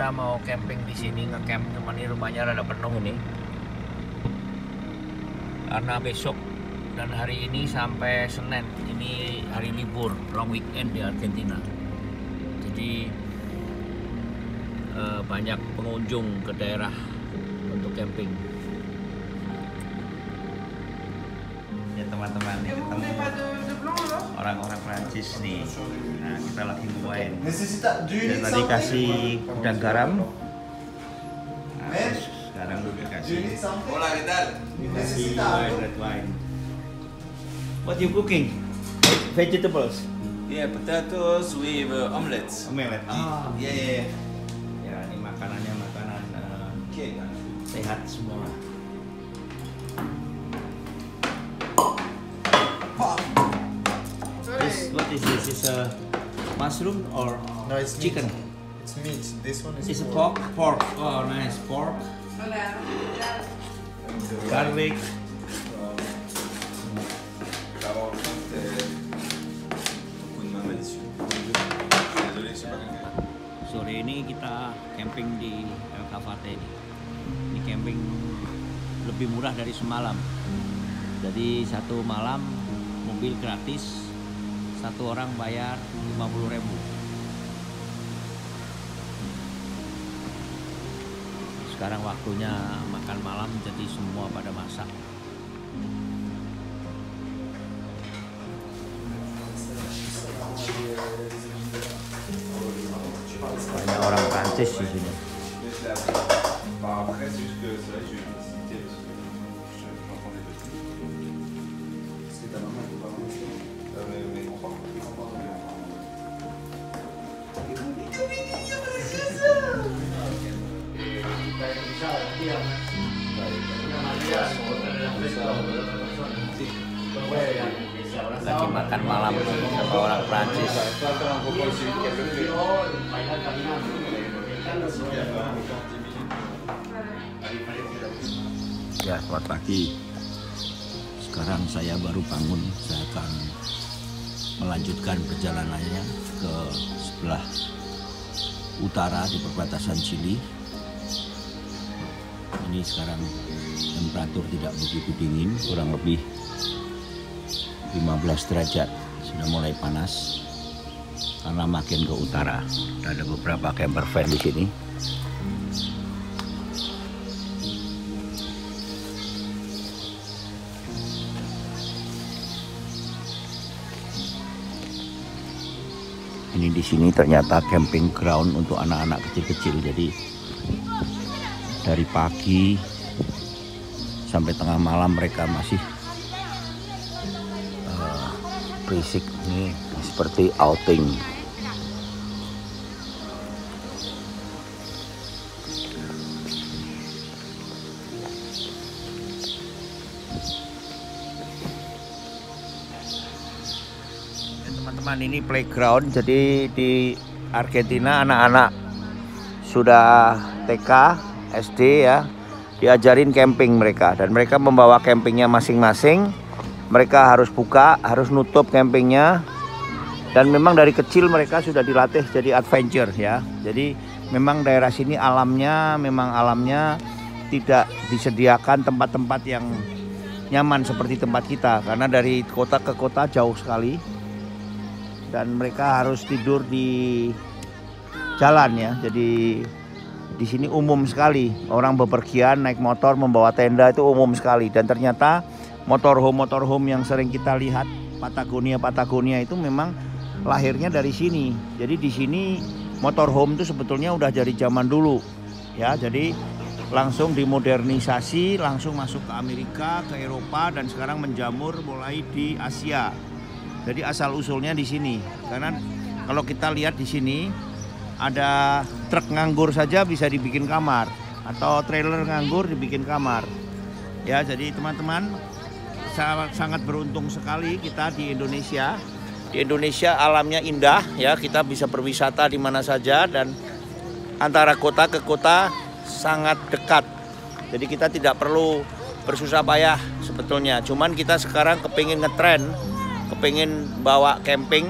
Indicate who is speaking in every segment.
Speaker 1: kita mau camping di sini, ngecamp, cuman ini rumahnya rada penuh ini. Karena besok dan hari ini sampai Senin, ini hari libur, long weekend di Argentina. Jadi banyak pengunjung ke daerah untuk camping.
Speaker 2: Ya teman-teman, ini ketemu orang-orang Prancis nih. Nah, kita lagi main. Saya tadi kasih udang garam. Nah, terus sekarang udah kasih red wine. What you cooking? Vegetables?
Speaker 3: Yeah, potatoes with omelets.
Speaker 2: Omelet. Oh, iya iya. Ya, ini makanannya makanan sehat semua. What is this? Is a mushroom or
Speaker 4: No, it's
Speaker 2: chicken?
Speaker 4: Meat. It's meat. This one is
Speaker 2: It's pork. Pork. Oh, nice pork. Garlic. Sore ini kita camping di El Cafate ini. Ini camping lebih murah dari semalam. Jadi satu malam mobil gratis, satu orang bayar 50.000. Sekarang waktunya makan malam, jadi semua pada masak. Banyak orang Prancis di sini. Lagi makan malam sama orang Prancis. Ya, selamat pagi. Sekarang saya baru bangun. Saya akan melanjutkan perjalanannya ke sebelah utara di perbatasan Chili. Ini sekarang temperatur tidak begitu dingin, kurang lebih 15 derajat, sudah mulai panas karena makin ke utara. Ada beberapa camper van di sini. Ini di sini ternyata camping ground untuk anak-anak kecil-kecil. Jadi dari pagi sampai tengah malam mereka masih berisik. Ini seperti outing. Teman-teman, ini playground. Jadi di Argentina anak-anak sudah TK, SD ya, diajarin camping mereka, dan mereka membawa campingnya masing-masing. Mereka harus buka, harus nutup campingnya, dan memang dari kecil mereka sudah dilatih jadi adventure ya. Jadi memang daerah sini alamnya tidak disediakan tempat-tempat yang nyaman seperti tempat kita, karena dari kota ke kota jauh sekali, dan mereka harus tidur di jalan ya. Jadi di sini umum sekali orang bepergian naik motor membawa tenda, itu umum sekali. Dan ternyata motorhome yang sering kita lihat Patagonia itu memang lahirnya dari sini. Jadi di sini motorhome itu sebetulnya udah dari zaman dulu ya. Jadi langsung dimodernisasi, langsung masuk ke Amerika, ke Eropa, dan sekarang menjamur mulai di Asia. Jadi asal usulnya di sini. Karena kalau kita lihat di sini ada truk nganggur saja bisa dibikin kamar, atau trailer nganggur dibikin kamar. Ya, jadi teman-teman, sangat beruntung sekali kita di Indonesia. Di Indonesia alamnya indah ya, kita bisa berwisata di mana saja, dan antara kota ke kota sangat dekat. Jadi kita tidak perlu bersusah payah sebetulnya. Cuman kita sekarang kepingin ngetren, kepingin bawa camping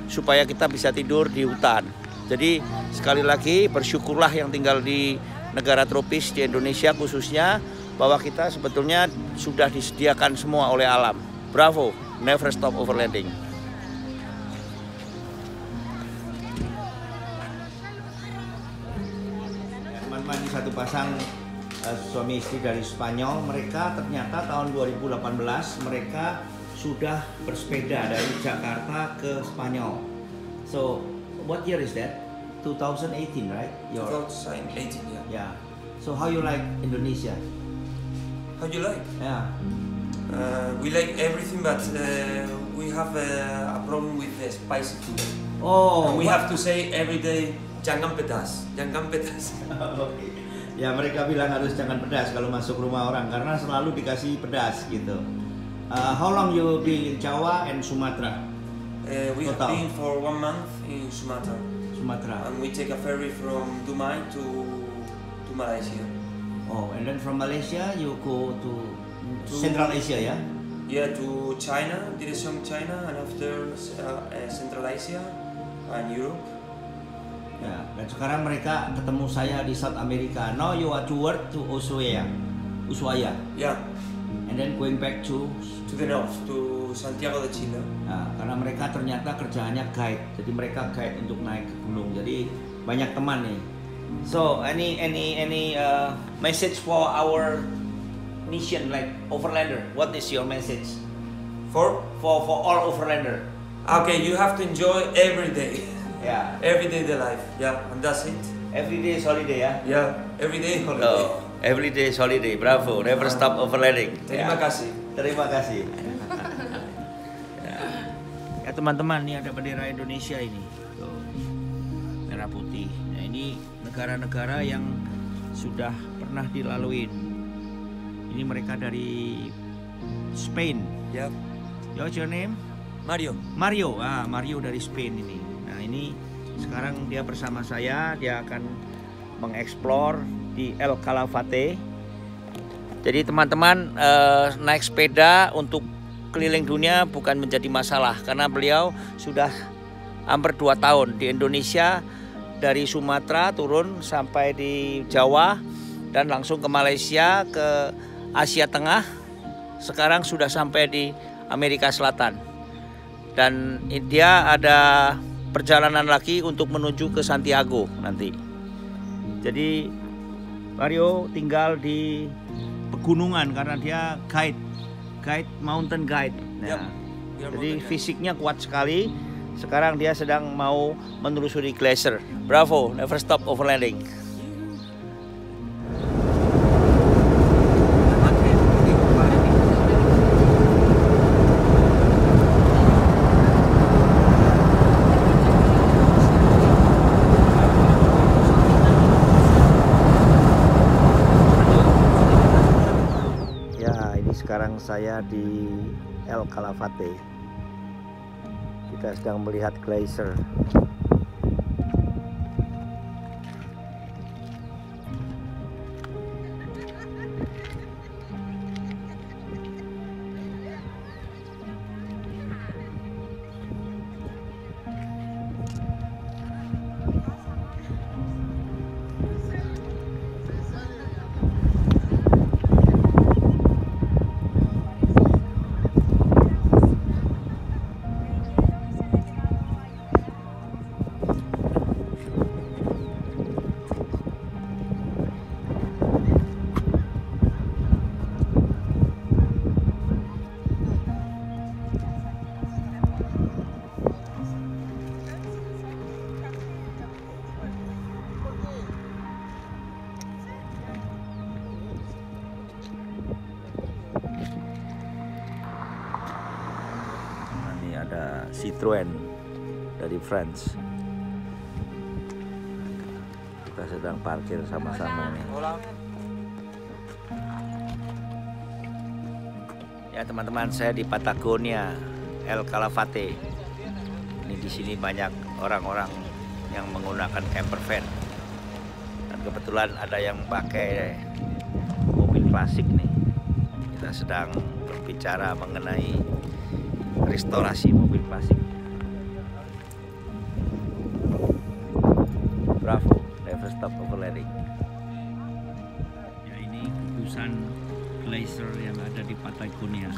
Speaker 2: supaya kita bisa tidur di hutan. Jadi sekali lagi bersyukurlah yang tinggal di negara tropis di Indonesia khususnya, bahwa kita sebetulnya sudah disediakan semua oleh alam. Bravo, never stop overlanding. Teman-teman, ini satu pasang suami istri dari Spanyol. Mereka ternyata tahun 2018 mereka sudah bersepeda dari Jakarta ke Spanyol. So, what year is that? 2018, right?
Speaker 5: 2018, yeah.
Speaker 2: Yeah. So how you like Indonesia?
Speaker 5: How you like?
Speaker 2: Yeah.
Speaker 5: We like everything, but we have a problem with the spicy food.
Speaker 2: Oh.
Speaker 5: And we have to say every day, jangan pedas, jangan pedas.
Speaker 2: Okay. Ya, mereka bilang harus jangan pedas kalau masuk rumah orang karena selalu dikasih pedas gitu. How long you be in Jawa and Sumatera?
Speaker 5: We have
Speaker 2: Total.
Speaker 5: been for 1 month in Sumatra.
Speaker 2: Sumatera.
Speaker 5: And we take a ferry from Dumai to Malaysia.
Speaker 2: Oh, and then from Malaysia you go to Central Asia, ya?
Speaker 5: Yeah, to China, direction China, and after Central Asia and Europe.
Speaker 2: Ya, dan sekarang mereka ketemu saya di South America. Now you are to work to Ushuaia.
Speaker 5: Yeah,
Speaker 2: And then going back to
Speaker 5: to the north, to Santiago de Chile.
Speaker 2: Nah, karena mereka ternyata kerjaannya guide, jadi mereka guide untuk naik ke gunung. Jadi banyak teman nih. So any message for our mission like overlander? What is your message
Speaker 5: For?
Speaker 2: for all overlander?
Speaker 5: Okay, you have to enjoy every day.
Speaker 2: Yeah,
Speaker 5: Every day the life. Yeah, and that's it.
Speaker 2: every day is holiday ya.
Speaker 5: Yeah, every day holiday.
Speaker 2: Oh, every day is holiday. Bravo, never stop overlanding.
Speaker 5: Terima kasih.
Speaker 2: Terima kasih. Ya teman-teman, ini ada bendera Indonesia ini, tuh, merah putih. Nah ini negara-negara yang sudah pernah dilaluin. Ini mereka dari Spain.
Speaker 5: Yeah.
Speaker 2: What's your name?
Speaker 5: Mario.
Speaker 2: Mario. Mario dari Spain ini. Nah ini sekarang dia bersama saya, dia akan mengeksplor di El Calafate. Jadi teman-teman, naik sepeda untuk keliling dunia bukan menjadi masalah karena beliau sudah hampir 2 tahun di Indonesia, dari Sumatera turun sampai di Jawa dan langsung ke Malaysia, ke Asia Tengah, sekarang sudah sampai di Amerika Selatan dan dia ada perjalanan lagi untuk menuju ke Santiago nanti. Jadi Mario tinggal di pegunungan karena dia guide mountain guide. Nah, jadi fisiknya kuat sekali. Sekarang dia sedang mau menelusuri glacier. Bravo, never stop overlanding. Sekarang saya di El Calafate. Kita sedang melihat glacier. Ada Citroen dari France. Kita sedang parkir sama-sama nih. Ya teman-teman, saya di Patagonia, El Calafate. Ini di sini banyak orang-orang yang menggunakan camper van. Dan kebetulan ada yang pakai mobil klasik nih. Kita sedang berbicara mengenai restorasi mobil klasik. stop overlanding.
Speaker 1: Ya, ini gugusan glacier yang ada di Patagonia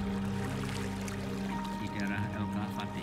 Speaker 1: di daerah El Calafate.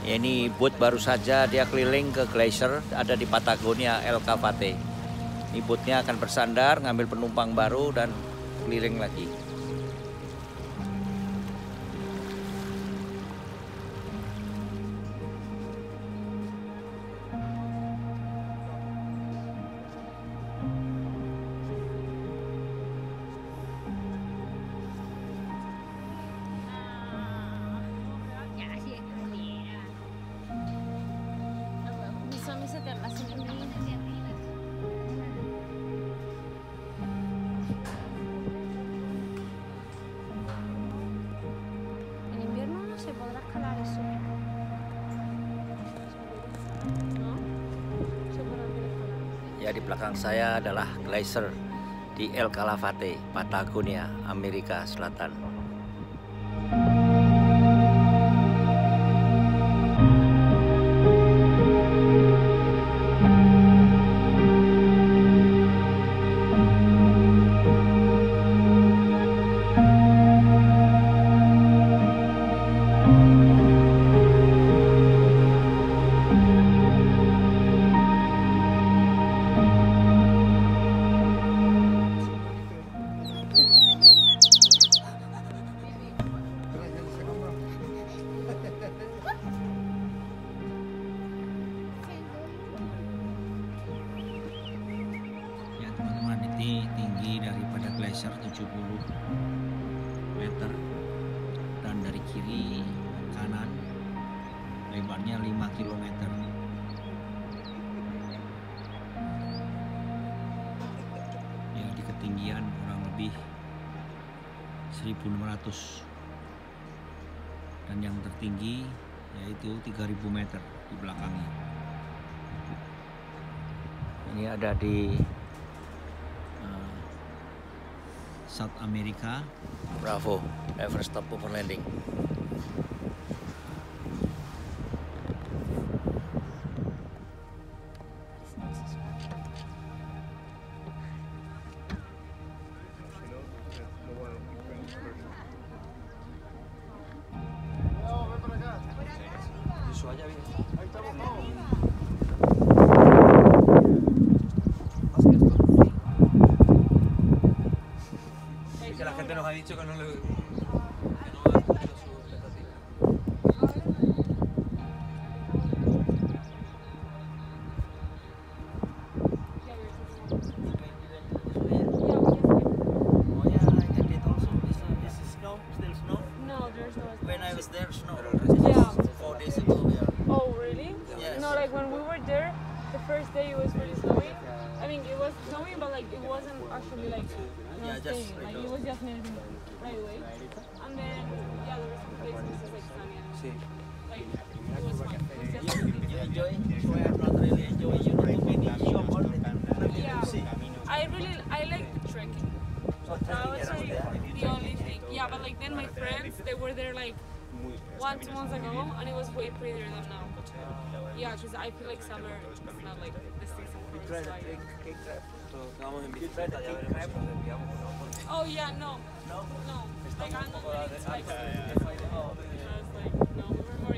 Speaker 2: Ya, ini boot baru saja dia keliling ke glacier ada di Patagonia El Calafate. Ini bootnya akan bersandar, ngambil penumpang baru dan keliling lagi.
Speaker 6: Bisa tiap musim ini. En invierno no se podrá escalar eso. ¿No? Se podrá escalar.
Speaker 2: Ya, di belakang saya adalah glacier di El Calafate, Patagonia, Amerika Selatan.
Speaker 1: Ya teman-teman, ini tinggi daripada glacier 70 meter dan dari kiri kanan lebarnya 5 km. Ya, di ketinggian kurang lebih 1.600 dan yang tertinggi yaitu 3.000 meter di belakangnya.
Speaker 2: Ini ada di
Speaker 1: South America.
Speaker 2: Bravo, never stop overlanding.
Speaker 5: Que la gente nos ha dicho que no le...
Speaker 6: day it was really snowy. I mean, it was snowy, but like it wasn't actually like staying. Like it was just melting right away. And then yeah, there were some places just like sunny.
Speaker 5: Sí.
Speaker 6: Like it was fine. It was just
Speaker 1: You enjoy? So I am not really enjoying. You know, too many shop all the time.
Speaker 6: yeah. I like trekking. That was like the only thing. Yeah, but like then my friends, they were there like 2 months ago, and it was way prettier than now. Yeah, because I feel like summer is not like the season for us. So
Speaker 5: Vamos en bicicleta, ya veremos si nos desviamos o no. Porque
Speaker 6: oh yeah, no. Like I'm not really expecting. I was like, no, we were more